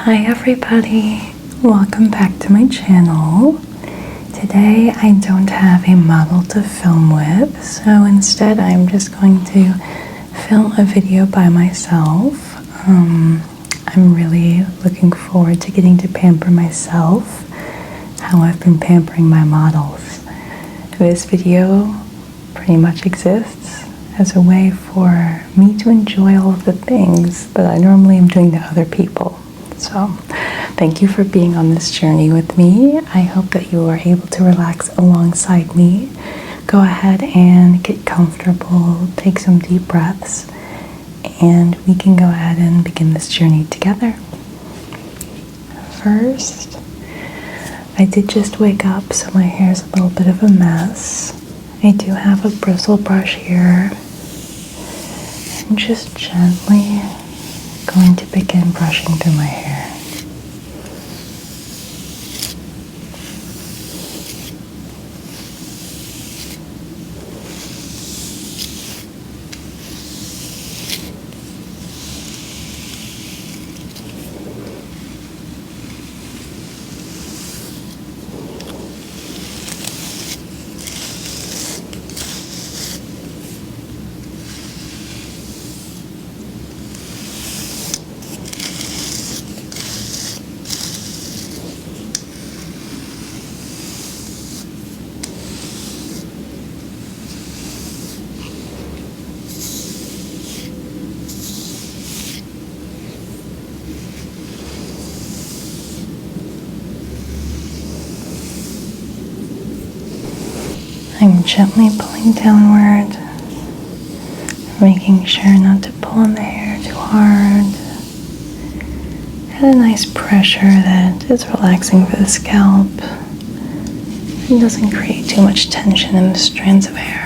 Hi everybody, welcome back to my channel. Today I don't have a model to film with, so instead I'm just going to film a video by myself. I'm really looking forward to getting to pamper myself, how I've been pampering my models. This video pretty much exists as a way for me to enjoy all of the things that I normally am doing to other people. So, thank you for being on this journey with me. I hope that you are able to relax alongside me. Go ahead and get comfortable, take some deep breaths, and we can go ahead and begin this journey together. First, I did just wake up, so my hair is a little bit of a mess. I do have a bristle brush here. I'm just gently going to begin brushing through my hair. I'm gently pulling downward, making sure not to pull on the hair too hard. Add a nice pressure that is relaxing for the scalp and doesn't create too much tension in the strands of hair.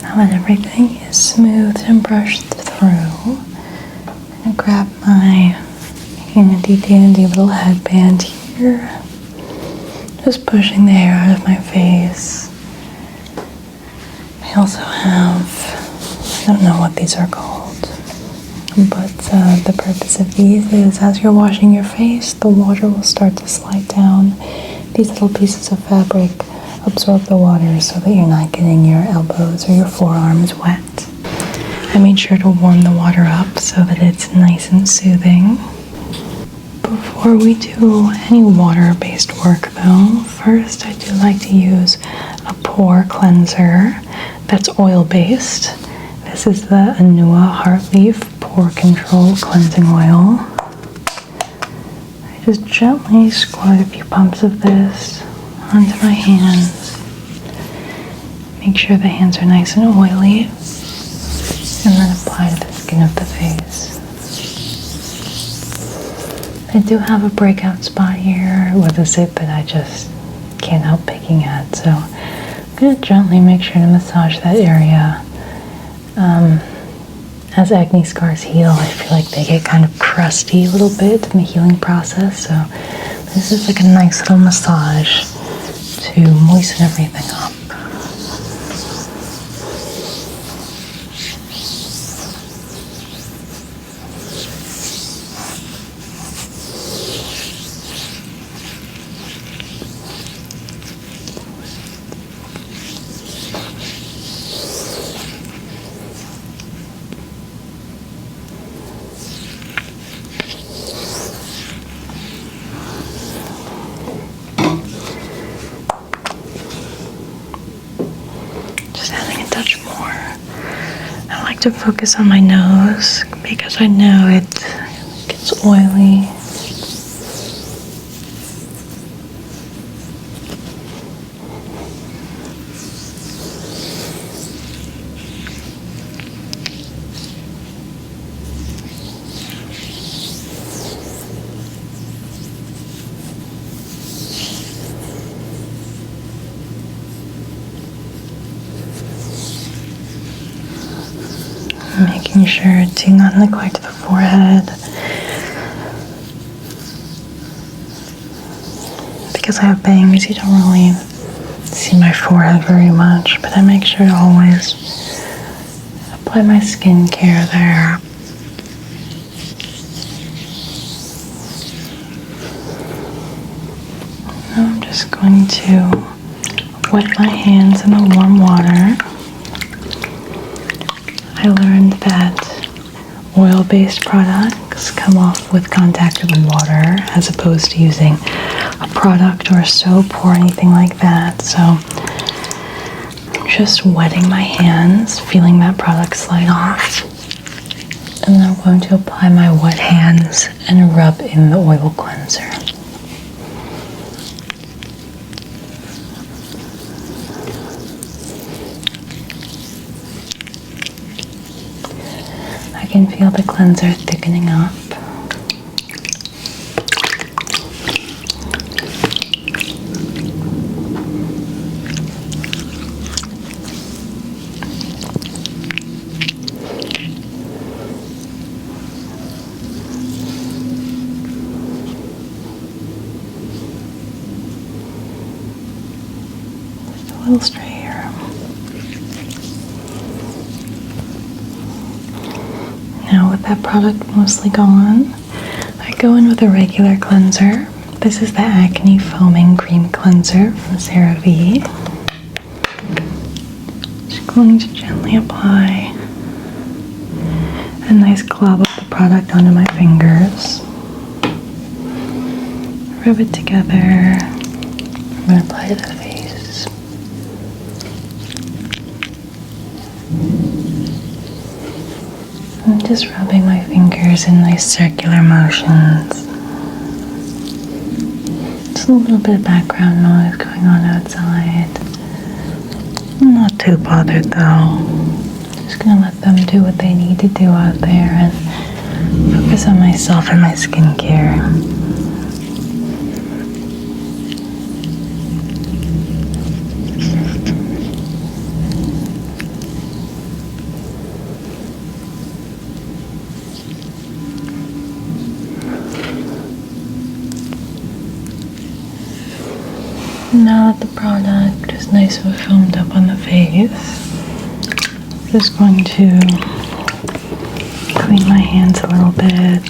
Now that everything is smoothed and brushed through, I'm going to grab my handy dandy little headband here, just pushing the hair out of my face. I also have, I don't know what these are called, but the purpose of these is as you're washing your face, the water will start to slide down. These little pieces of fabric absorb the water so that you're not getting your elbows or your forearms wet. I made sure to warm the water up so that it's nice and soothing. Before we do any water-based work though, first I do like to use a pore cleanser that's oil-based. This is the Anua Heartleaf Pore Control Cleansing Oil. I just gently squirt a few pumps of this onto my hands. Make sure the hands are nice and oily, and then apply to the skin of the face. I do have a breakout spot here with a zit that I just can't help picking at, so I'm going to gently make sure to massage that area. As acne scars heal, I feel like they get kind of crusty a little bit in the healing process, so this is like a nice little massage to moisten everything up. To focus on my nose because I know it gets oily. making sure to not neglect the forehead, because I have bangs. You don't really see my forehead very much, but I make sure to always apply my skincare there. Now I'm just going to wet my hands in the warm water. I learned that oil-based products come off with contact with water as opposed to using a product or a soap or anything like that. So I'm just wetting my hands, feeling that product slide off. And then I'm going to apply my wet hands and rub in the oil cleanser. I can feel the cleanser thickening up. Just a little straight here. Now with that product mostly gone, I go in with a regular cleanser. This is the Acne Foaming Cream Cleanser from CeraVe. Just going to gently apply a nice glob of the product onto my fingers. Rub it together. I'm going to apply it to the face. I'm just rubbing my fingers in nice circular motions. Just a little bit of background noise going on outside. I'm not too bothered though. Just gonna let them do what they need to do out there and focus on myself and my skincare. Now that the product is nice and foamed up on the face, I'm just going to clean my hands a little bit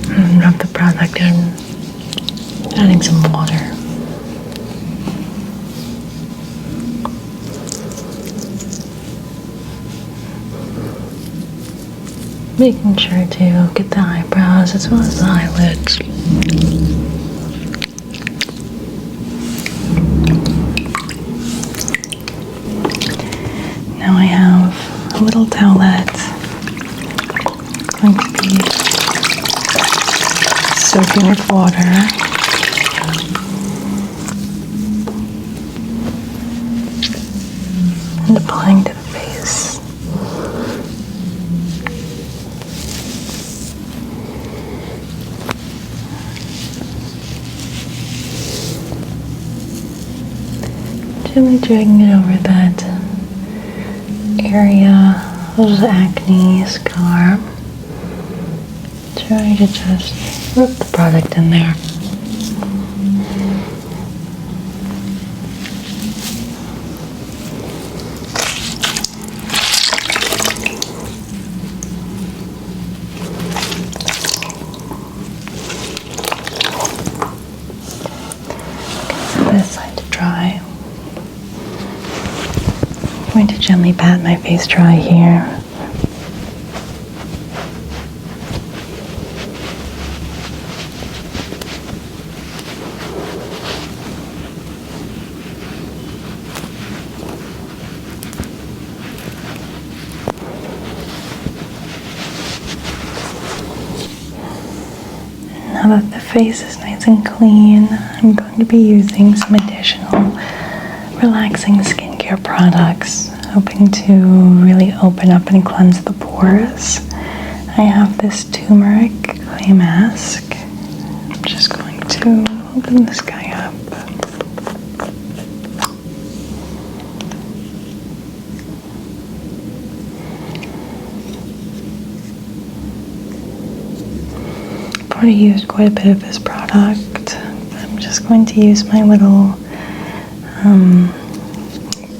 and rub the product in, adding some water. Making sure to get the eyebrows as well as the eyelids. Now I have a little towelette. It's going to be soaking with water. And applying to the face. Gently dragging it over that area of the acne scar. Try to just rub the product in there. This side to dry. I'm going to gently pat my face dry here. Now that the face is nice and clean, I'm going to be using some additional relaxing skincare products, hoping to really open up and cleanse the pores. I have this Turmeric Mask. I'm just going to open this guy up. already used quite a bit of this product. I'm just going to use my little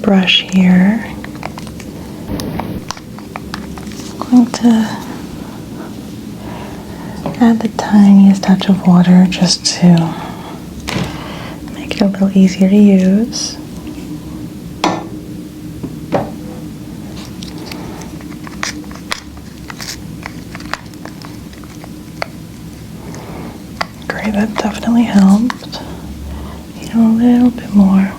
brush here. I'm going to add the tiniest touch of water just to make it a little easier to use. Great, that definitely helped. Need a little bit more.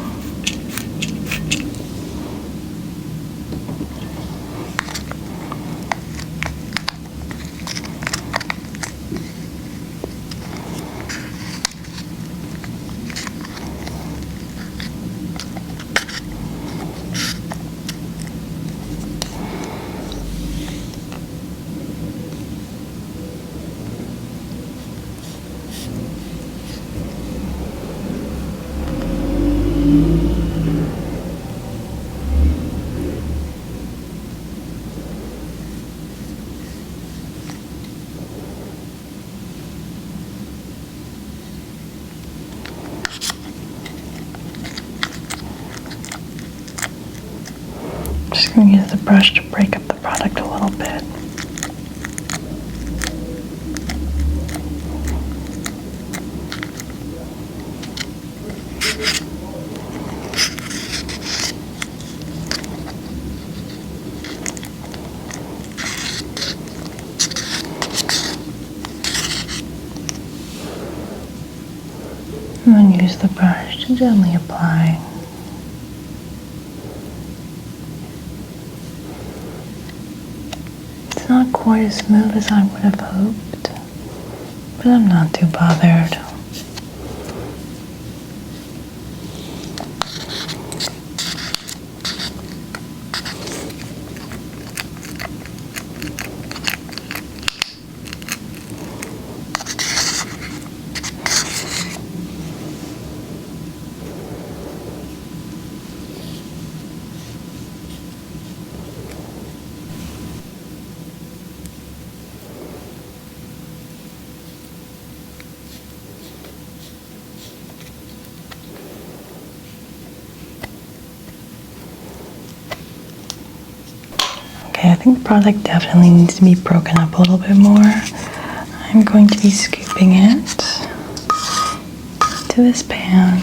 Just going to use the brush to break up the product a little bit. And then use the brush to gently apply. It's not quite as smooth as I would have hoped, but I'm not too bothered. Okay, I think the product definitely needs to be broken up a little bit more. I'm going to be scooping it to this pan.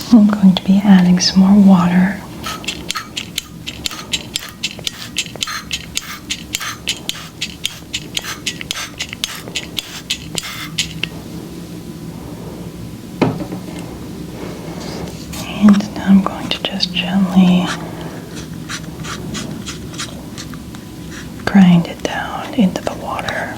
I'm going to be adding some more water. And now I'm going to just gently grind it down into the water.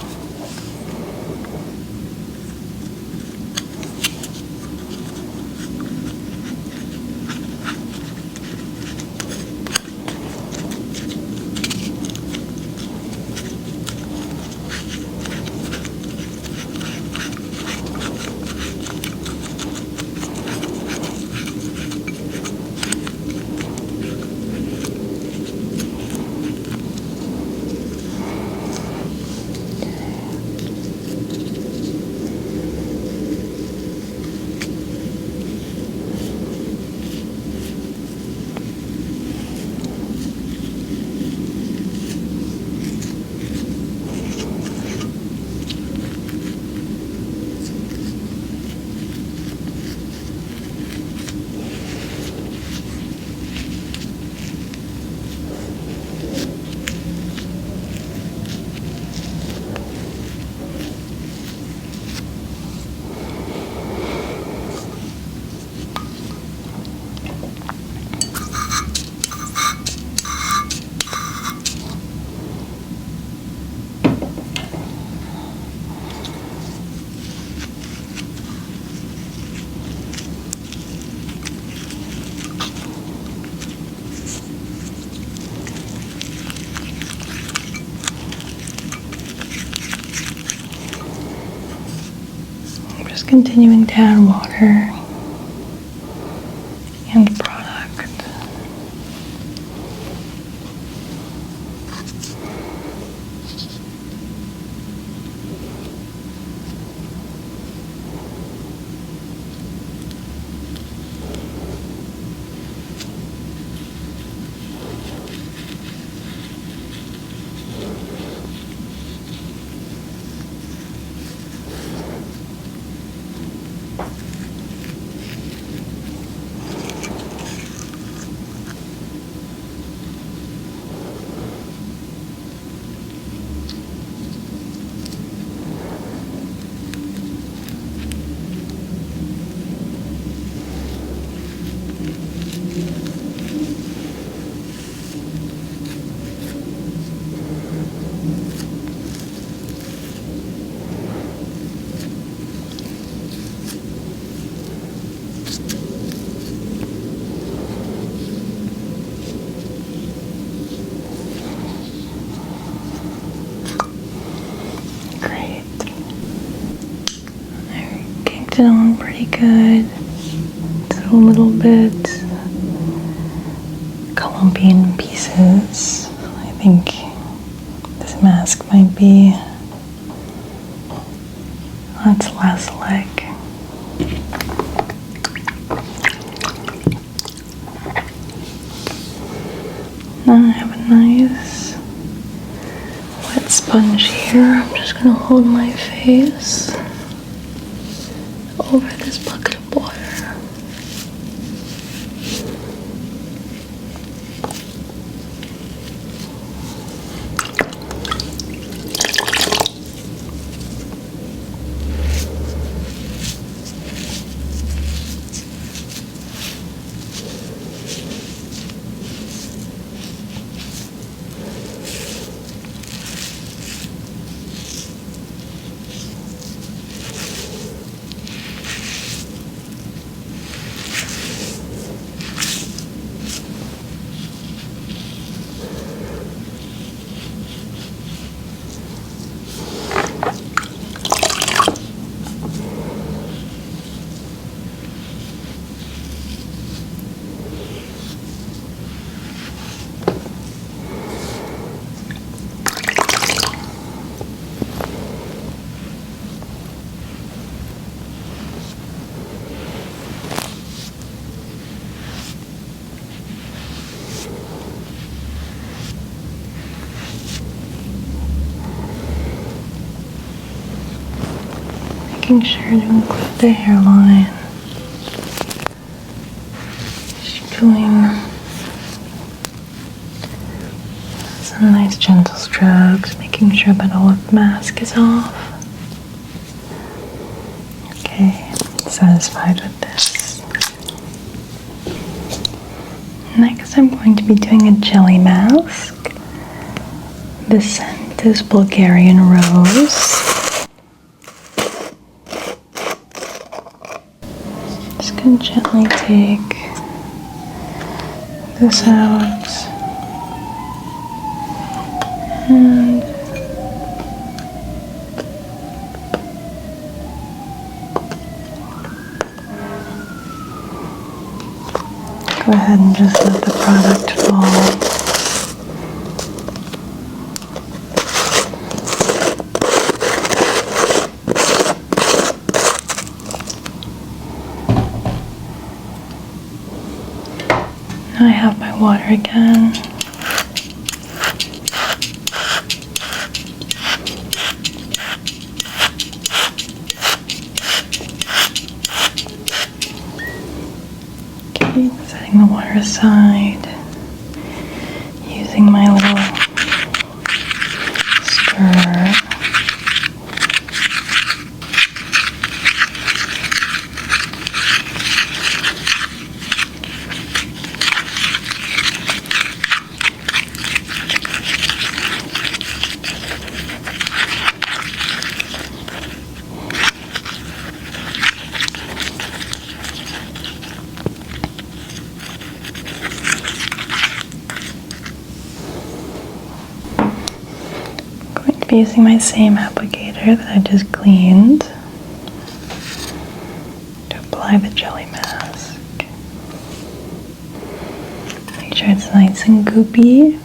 continuing to add water and product. It on pretty good. It's a little bit clumpy in pieces. I think this mask might be on its last leg. Now I have a nice wet sponge here. I'm just gonna hold my face over this bucket of water. Making sure to include the hairline. Just doing some nice gentle strokes, making sure that all of the mask is off. Okay, satisfied with this. Next, I'm going to be doing a jelly mask. The scent is Bulgarian Rose. Just going to gently take this out and go ahead and just let the product fall. Now I have my water again. Okay, setting the water aside, using my little stirrer. Using my same applicator that I just cleaned. apply the jelly mask. Make sure it's nice and goopy.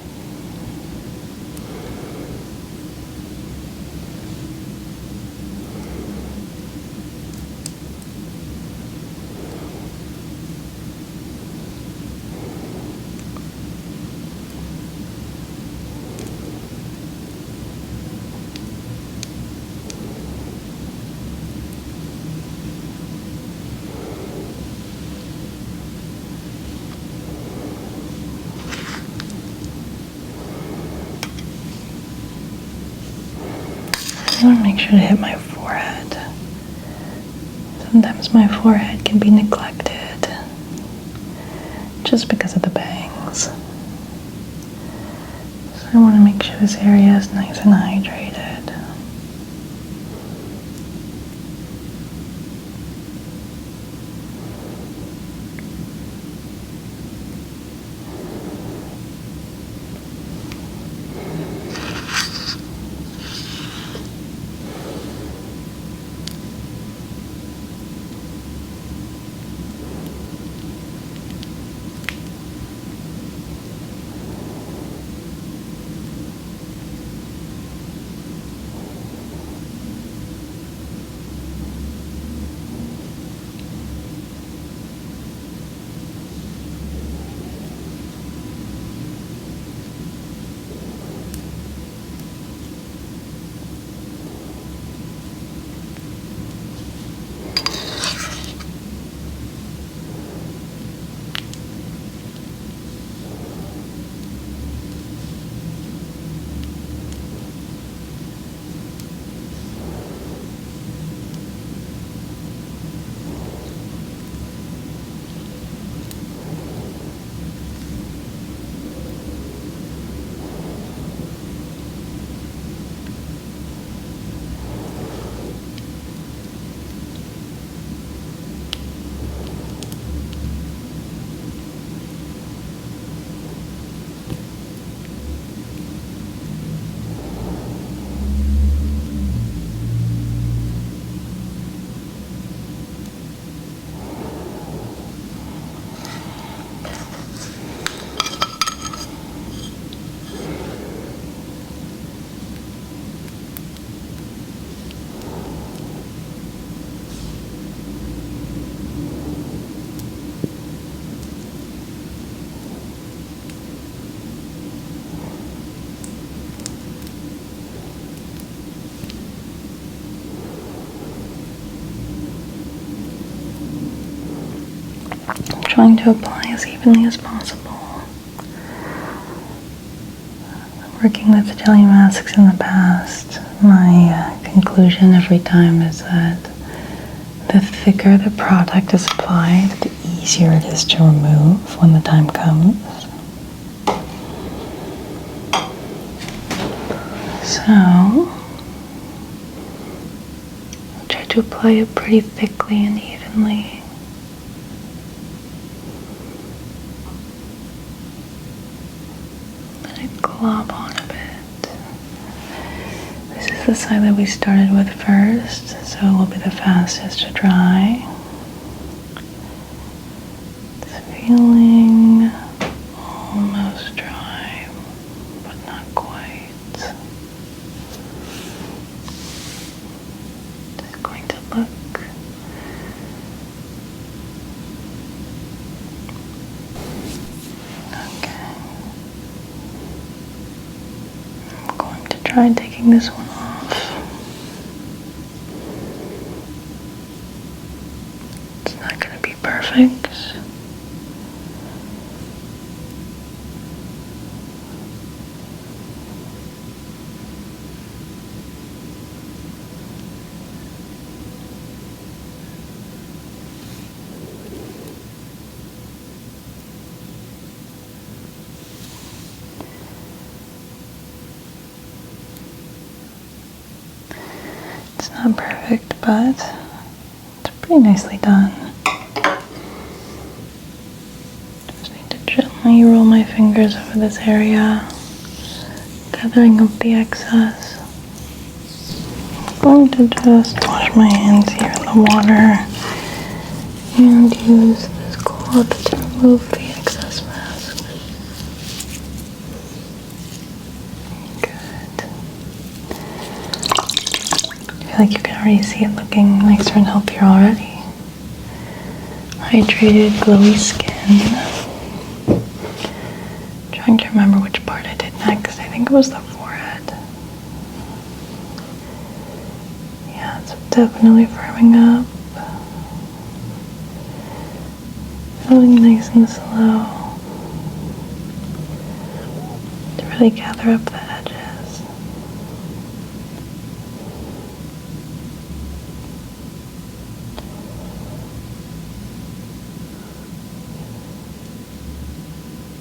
I want to make sure to hit my forehead. Sometimes my forehead can be neglected just because of the bangs. So I want to make sure this area is nice and hydrated. Trying to apply as evenly as possible. Working with jelly masks in the past, my conclusion every time is that the thicker the product is applied, the easier it is to remove when the time comes. So, try to apply it pretty thickly and evenly. Glob on a bit. This is the side that we started with first, so it will be the fastest to dry. It's feeling almost dry, but not quite. Just going to look. Try taking this one off. It's not going to be perfect. It's not perfect, but it's pretty nicely done. Just need to gently roll my fingers over this area, gathering up the excess. I'm going to just wash my hands here in the water And use this cloth to remove the excess mask. Good. I feel like you can already see it looking nicer and healthier already. Hydrated, glowy skin. Trying to remember which part I did next. I think it was the forehead. Yeah, it's definitely firming up. Going nice and slow to really gather up the edges.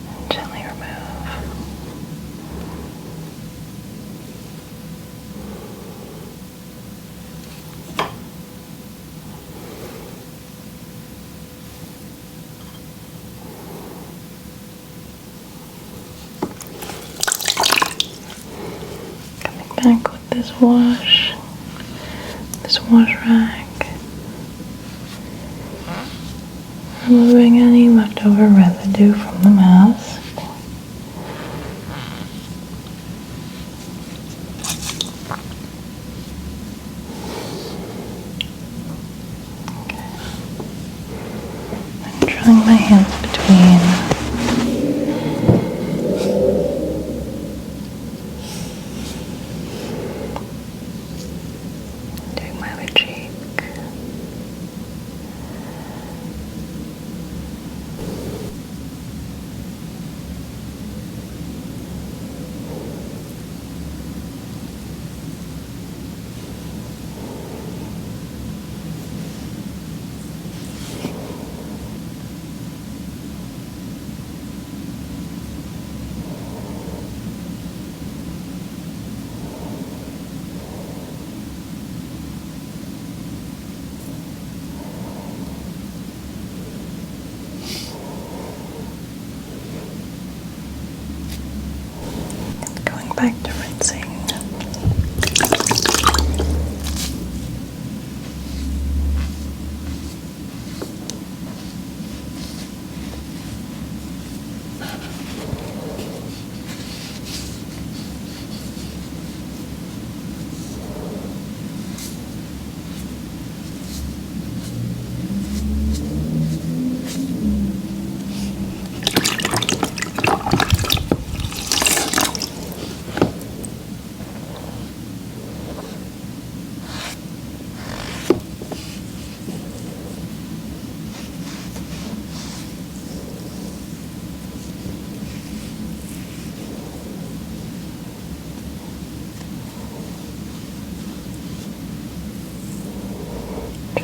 And gently remove. Back with this wash rag, removing any leftover residue from the mask. Okay. I'm drawing my hands between back to rinsing.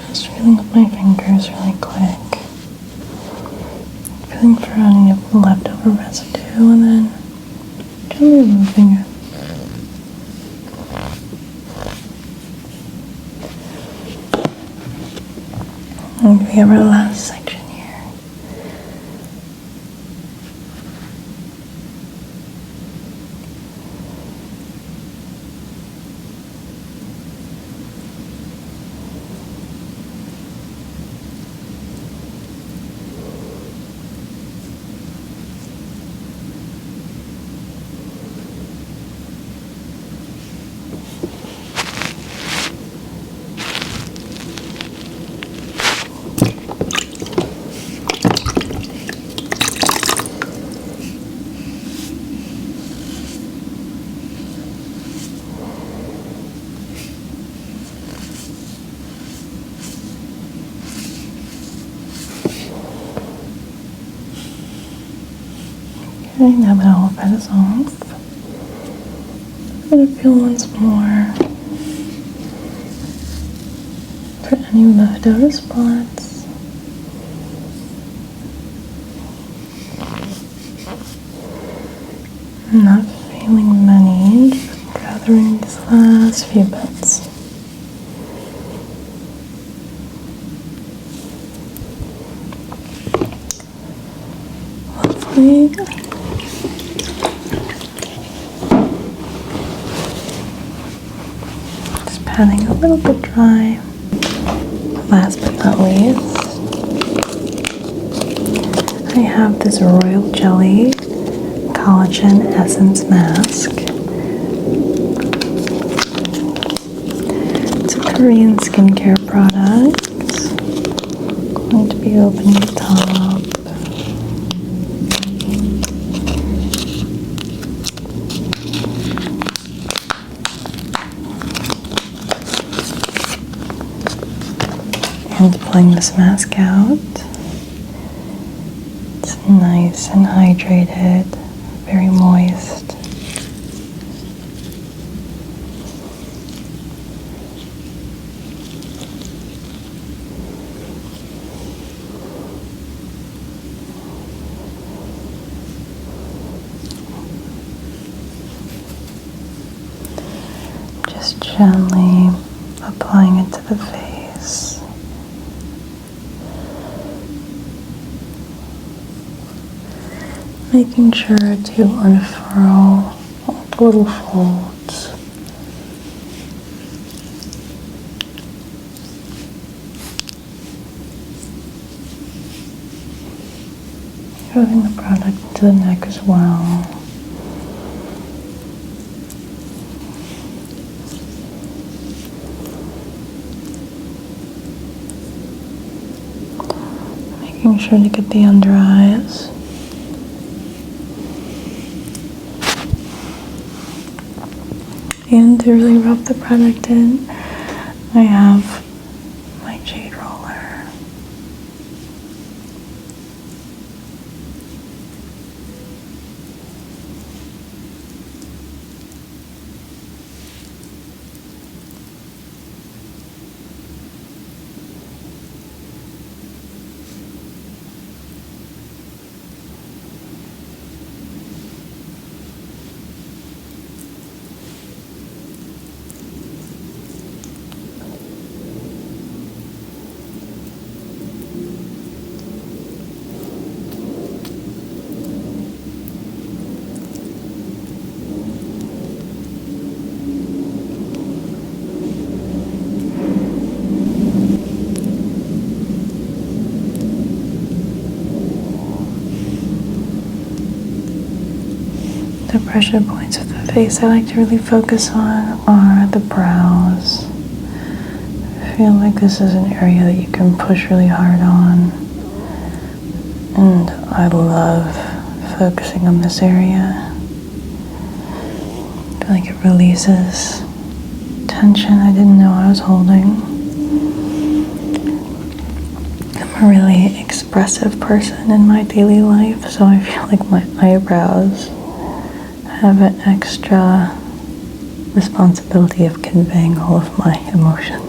Just feeling with my fingers really quick. Feeling for any of the leftover residue and then gently removing it. And we have our last section here. Okay, now that all of that is off, I'm going to feel once more for any leftover spots. I'm not feeling many, just gathering these last few bits. Hopefully, just patting a little bit dry. Last but not least, I have this Royal Jelly Collagen Essence Mask. It's a Korean skincare product. I'm going to be opening the top. And pulling this mask out. It's nice and hydrated, very moist. Just gently applying it to the face. Making sure to unfurl all the little folds. Rubbing the product into the neck as well. Making sure to get the under eyes. And to really rub the product in, I have my Jade roller. The pressure points of the face I like to really focus on are the brows. I feel like this is an area that you can push really hard on. And I love focusing on this area. I feel like it releases tension I didn't know I was holding. I'm a really expressive person in my daily life, so I feel like my eyebrows have an extra responsibility of conveying all of my emotions.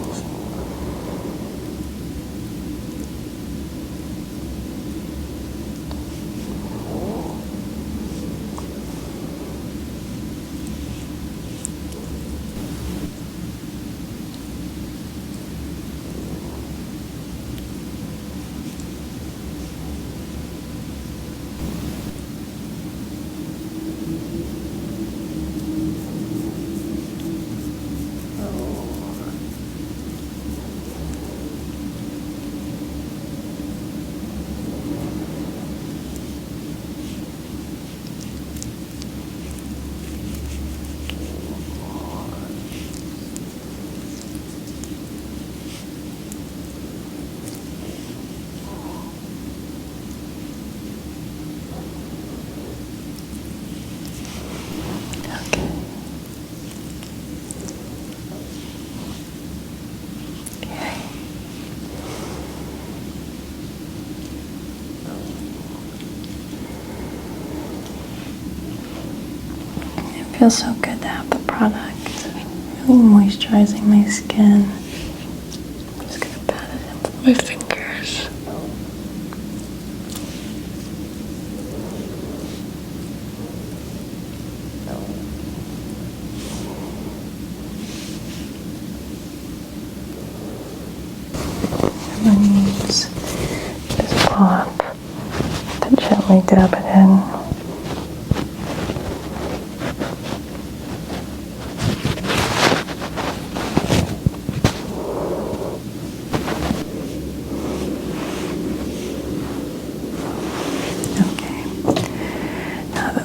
It feels so good to have the product. Really moisturizing my skin. I'm just gonna pat it in with my fingers. And then use this pop to gently dab it in.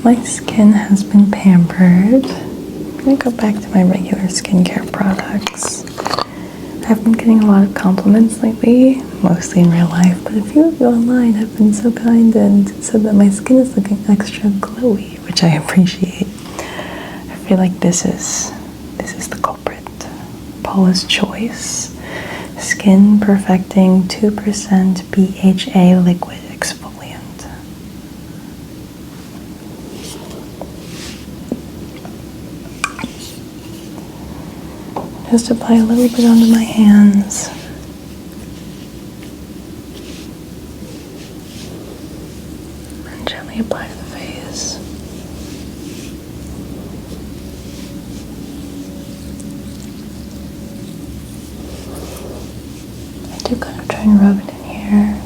my skin has been pampered. I'm gonna go back to my regular skincare products. I've been getting a lot of compliments lately, mostly in real life, but a few of you online have been so kind and said that my skin is looking extra glowy, which I appreciate. I feel like this is the culprit. Paula's Choice Skin Perfecting 2% BHA Liquid Exfoliant. Just apply a little bit onto my hands. And gently apply to the face. I do kind of try and rub it in here.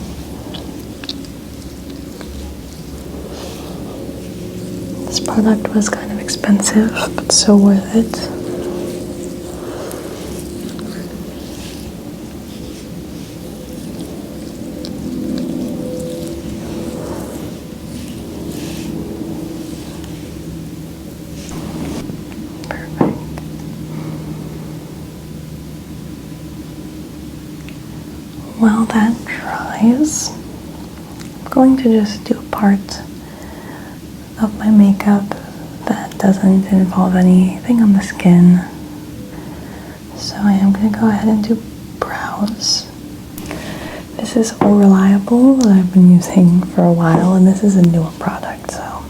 This product was kind of expensive, but so worth it. While that dries, I'm going to just do a part of my makeup that doesn't involve anything on the skin. So I am going to go ahead and do brows. This is All Reliable that I've been using for a while, and this is a newer product, so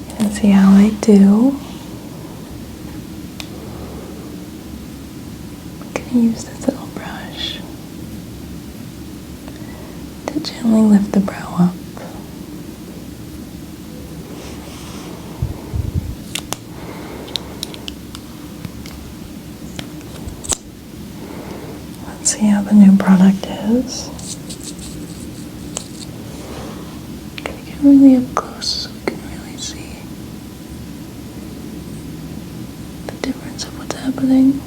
you can see how I do. I'm going to use this little brush to gently lift the brow up. Let's see how the new product is. I'm gonna get really up close so we can really see the difference of what's happening.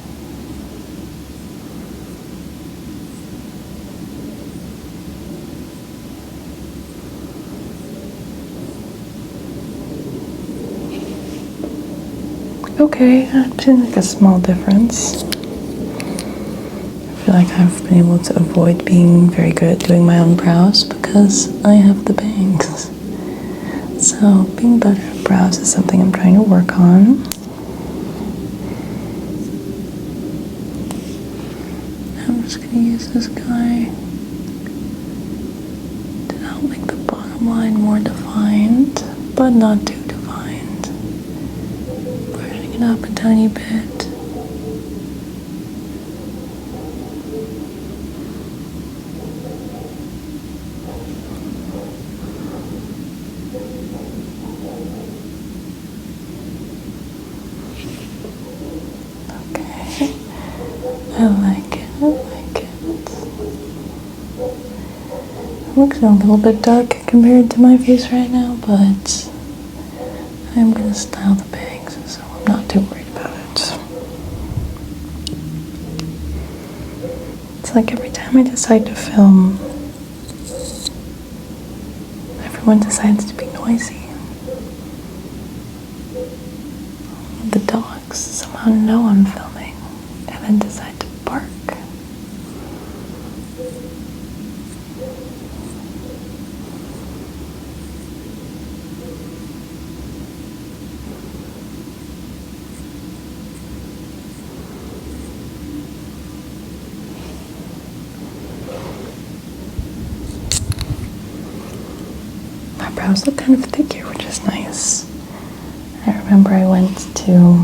Okay, I've seen like a small difference. I feel like I've been able to avoid being very good at doing my own brows because I have the bangs. So being better at brows is something I'm trying to work on. I'm just going to use this guy to help make the bottom line more defined, but not too defined. Brushing it up a tiny bit. I like it, I like it. It looks a little bit dark compared to my face right now, but I'm going to style the bangs, so I'm not too worried about it. It's like every time I decide to film, everyone decides to be noisy. The dogs somehow know I'm filming and then decide to bark. My brows look kind of thick here, which is nice. I remember I went to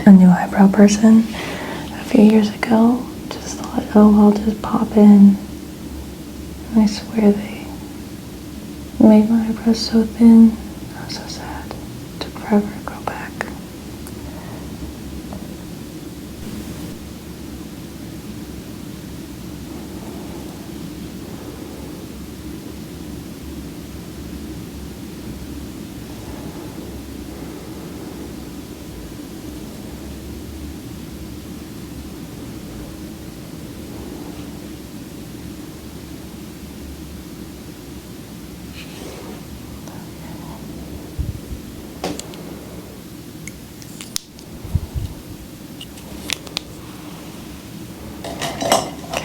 a new eyebrow person a few years ago. Just thought, oh, I'll just pop in. And I swear they made my eyebrows so thin. I was so sad. It took forever to grow back.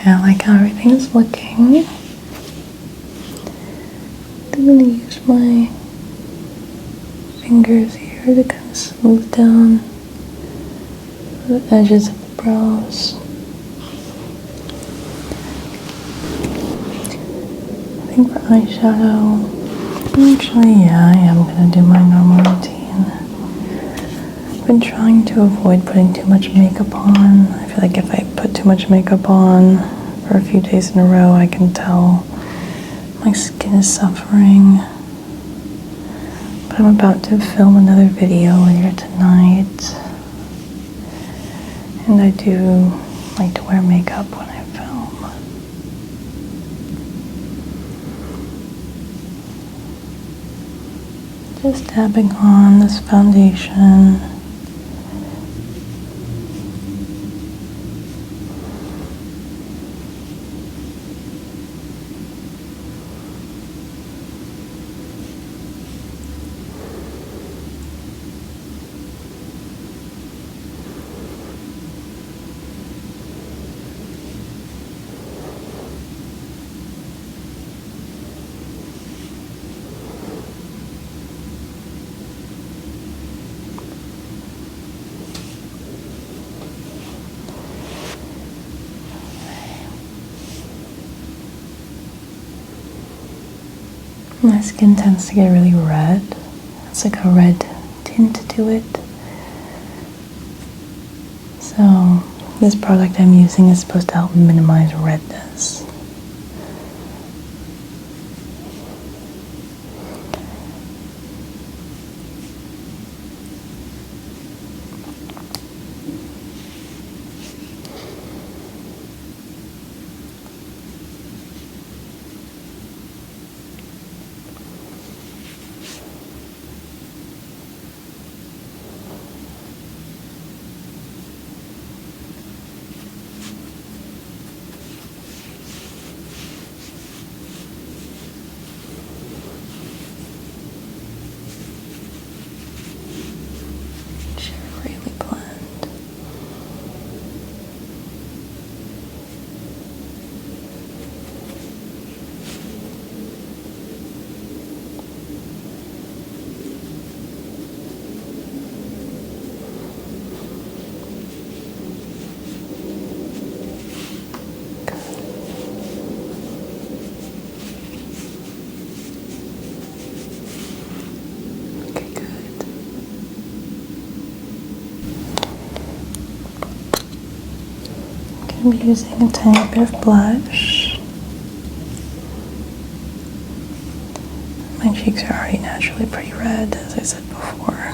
Okay, I like how everything's looking. I'm going to use my fingers here to kind of smooth down the edges of the brows. I think for eyeshadow, actually, yeah, I am going to do my normal routine. I've been trying to avoid putting too much makeup on. I feel like if I put too much makeup on for a few days in a row, I can tell my skin is suffering. But I'm about to film another video later tonight. And I do like to wear makeup when I film. Just dabbing on this foundation. My skin tends to get really red. It's like a red tint to it. So this product I'm using is supposed to help minimize redness. I'm using a tiny bit of blush. My cheeks are already naturally pretty red, as I said before.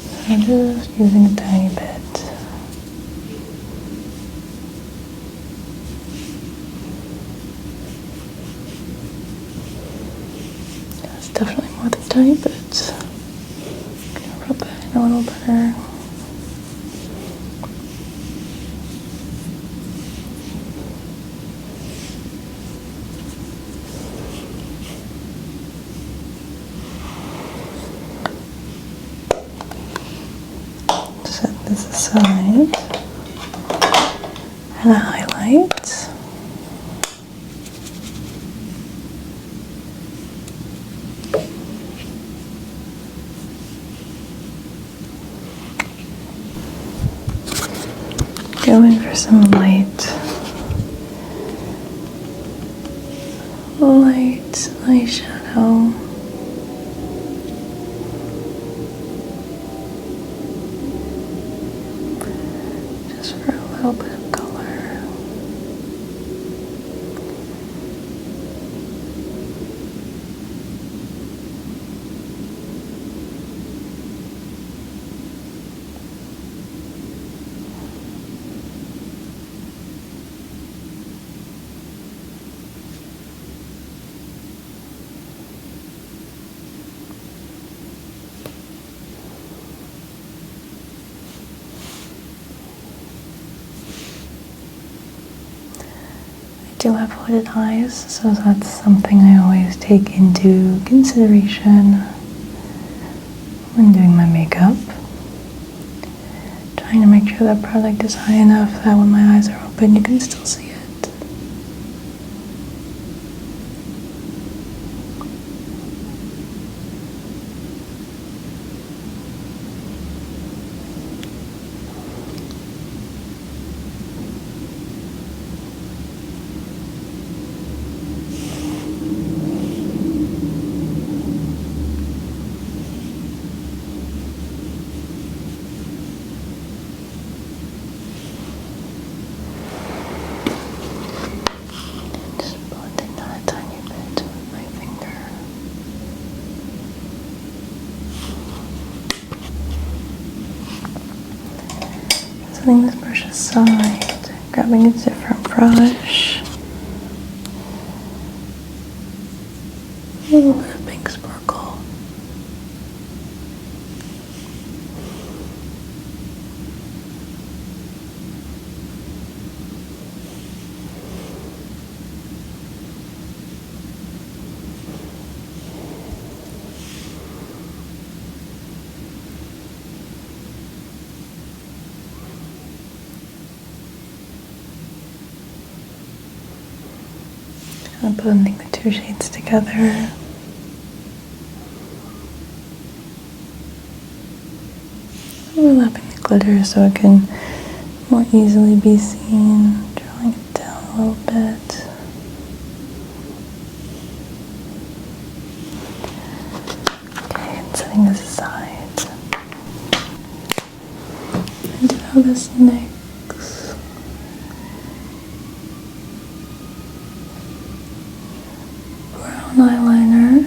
So I'm just using a tiny bit. That's definitely more than a tiny bit. I'm gonna rub that in a little better. Set this aside and a highlight. Go in for some light eyeshadow. Just for a little bit of color. I do have hooded eyes, so that's something I always take into consideration when doing my makeup. Trying to make sure that product is high enough that when my eyes are open, but you can still see it. Setting this brush aside, grabbing a different brush. A little bit of pink sparkle. I'm blending the two shades together. Overlapping the glitter so it can more easily be seen. Drawing it down a little bit. Okay, and setting this aside. And now this next. Eyeliner.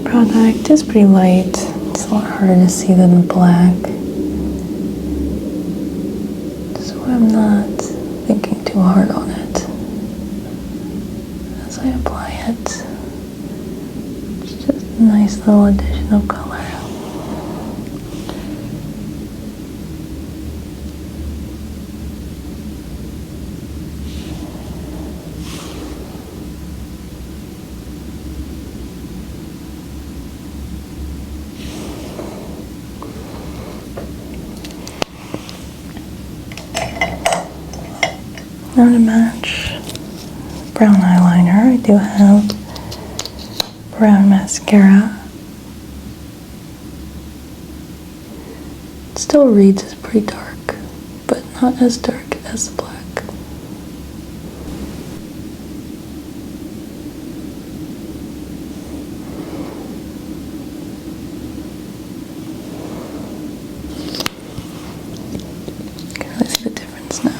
Product is pretty light. It's a lot harder to see than the black. So I'm not thinking too hard on it as I apply it. It's just a nice little addition of color. Now to match brown eyeliner, I do have brown mascara. It still reads as pretty dark, but not as dark as the black. You can really see the difference now.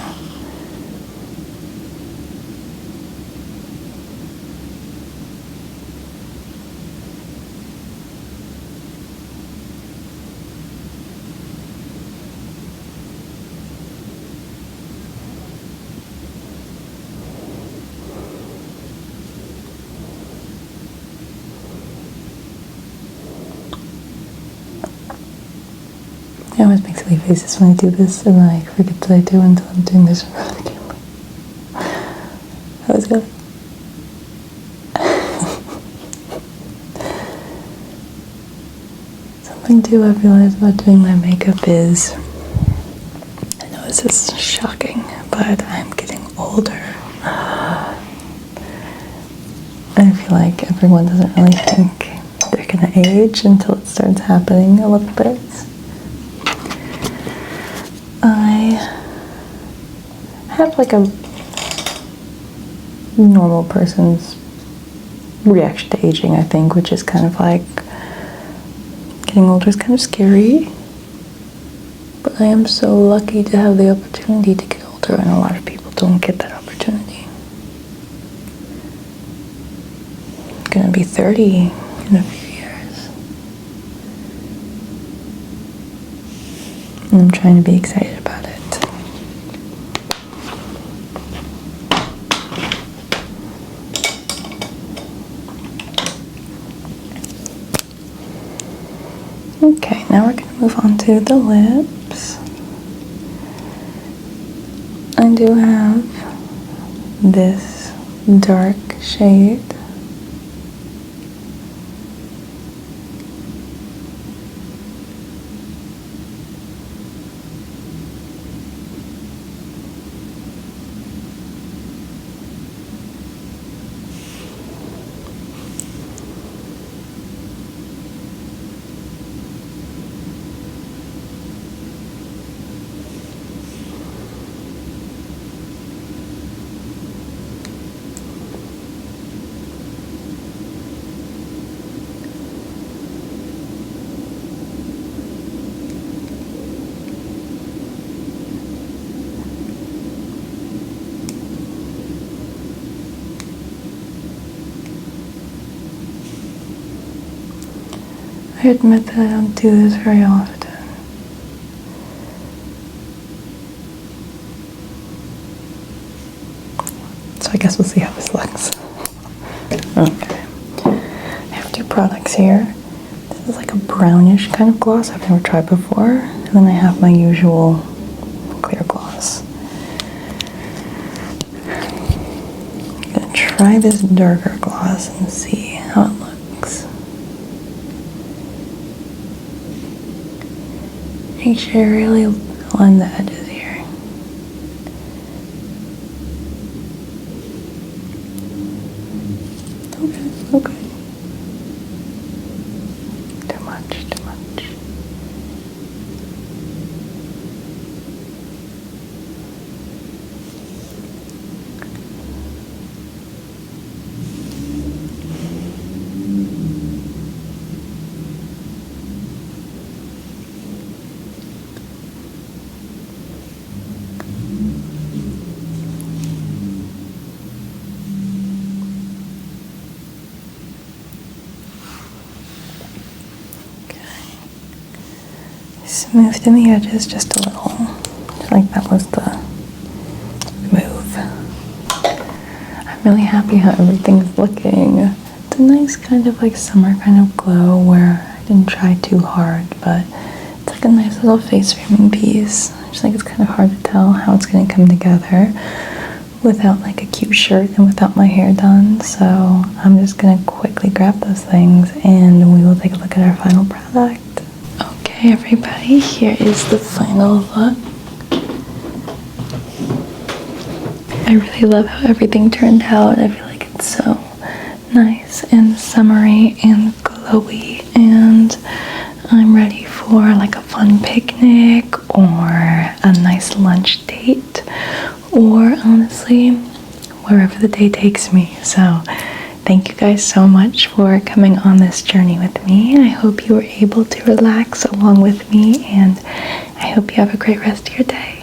I always make silly faces when I do this, and I forget that I do until I'm doing this in front of the camera. That was good. Something too I've realized about doing my makeup is, I know this is shocking, but I'm getting older. I feel like everyone doesn't really think they're gonna age until it starts happening a little bit. I have like a normal person's reaction to aging, I think, which is kind of like getting older is kind of scary. But I am so lucky to have the opportunity to get older, and a lot of people don't get that opportunity. I'm gonna be 30 in a few years. And I'm trying to be excited about it. Okay, now we're going to move on to the lips. I do have this dark shade. I admit that I don't do this very often. So I guess we'll see how this looks. Okay. I have two products here. This is like a brownish kind of gloss I've never tried before. And then I have my usual clear gloss. I'm gonna try this darker gloss and see how it looks. Make sure you really line the edges here. Okay. Too much. Smoothed in the edges just a little. I feel like that was the move. I'm really happy how everything's looking. It's a nice kind of like summer kind of glow where I didn't try too hard, but it's like a nice little face framing piece. I just think it's kind of hard to tell how it's going to come together without like a cute shirt and without my hair done. So I'm just going to quickly grab those things and we will take a look at our final product. Okay, everybody, here is the final look. I really love how everything turned out. I feel like it's so nice and summery and glowy, and I'm ready for like a fun picnic or a nice lunch date, or honestly, wherever the day takes me. So thank you guys so much for coming on this journey with me. I hope you were able to relax along with me, and I hope you have a great rest of your day.